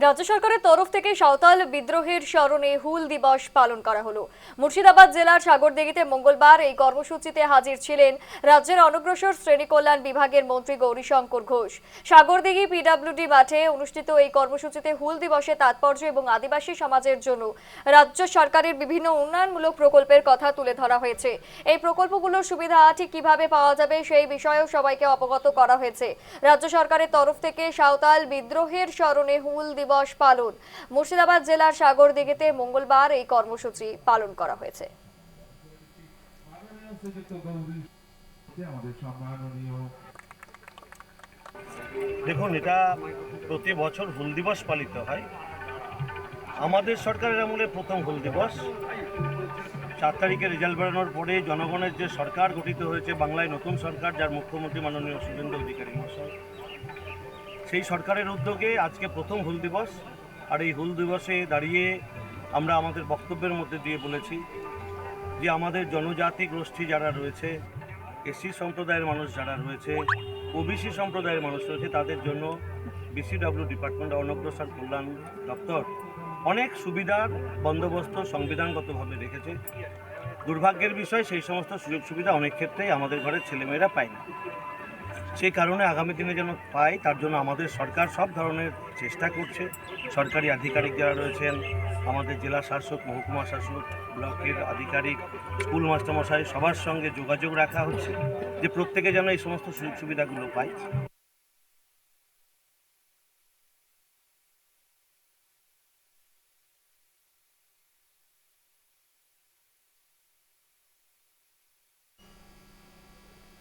রাজ্য সরকারের তরফ থেকে সাঁওতাল বিদ্রোহের স্মরণে হুল দিবস পালন করা হলো। মুর্শিদাবাদ জেলার সাগরদিঘিতে মঙ্গলবার এই কর্মসূচিতে হাজির ছিলেন রাজ্যের অনগ্রসর শ্রেণী কল্যাণ বিভাগের মন্ত্রী গৌরীশঙ্কর ঘোষ। সাগরদিঘি পিডব্লিউডি মাঠে অনুষ্ঠিত এই কর্মসূচিতে হুল দিবসের তাৎপর্য এবং আদিবাসী সমাজের জন্য রাজ্য সরকারের বিভিন্ন উন্নয়নমূলক প্রকল্পের কথা তুলে ধরা হয়েছে। এই প্রকল্পগুলোর সুবিধা ঠিক কিভাবে পাওয়া যাবে সেই বিষয়েও সবাইকে অবগত করা হয়েছে। রাজ্য সরকারের তরফ থেকে সাঁওতাল বিদ্রোহের স্মরণে হুল দিবস পালন। মুর্শিদাবাদ জেলার সাগরদিঘিতে মঙ্গলবার এই কর্মসূচি পালন করা হয়েছে। দেখুন, এটা প্রতি বছর হুল দিবস পালিত হয়। আমাদের সরকারের আমলে প্রথম হুল দিবস। 4 তারিখে রেজাল্ট বেরোনোর পরে জনগণের যে সরকার গঠিত হয়েছে, বাংলায় নতুন সরকার, যার মুখ্যমন্ত্রী মাননীয় শুভেন্দু অধিকারী মহাশয়, সেই সরকারের উদ্যোগে আজকে প্রথম হুল দিবস। আর এই হুল দিবসে দাঁড়িয়ে আমরা আমাদের বক্তব্যের মধ্যে দিয়ে বলেছি যে আমাদের জনজাতি গোষ্ঠী যারা রয়েছে, এসসি সম্প্রদায়ের মানুষ যারা রয়েছে, ওবিসি সম্প্রদায়ের মানুষ রয়েছে, তাদের জন্য বিসিডব্লিউ ডিপার্টমেন্ট, অনগ্রসর কল্যাণ দপ্তর অনেক সুবিধার বন্দোবস্ত সংবিধানগতভাবে রেখেছে। দুর্ভাগ্যের বিষয়, সেই সমস্ত সুযোগ সুবিধা অনেক ক্ষেত্রেই আমাদের ঘরের ছেলেমেয়েরা পায় না। সেই কারণে আগামী দিনে যেন পায়, তার জন্য আমাদের সরকার সব ধরনের চেষ্টা করছে। সরকারি আধিকারিক যারা রয়েছেন, আমাদের জেলা শাসক, মহকুমা শাসক, ব্লকের আধিকারিক, স্কুল মাস্টারমশাই, সবার সঙ্গে যোগাযোগ রাখা হচ্ছে যে প্রত্যেকে যেন এই সমস্ত সুযোগ সুবিধাগুলো পায়।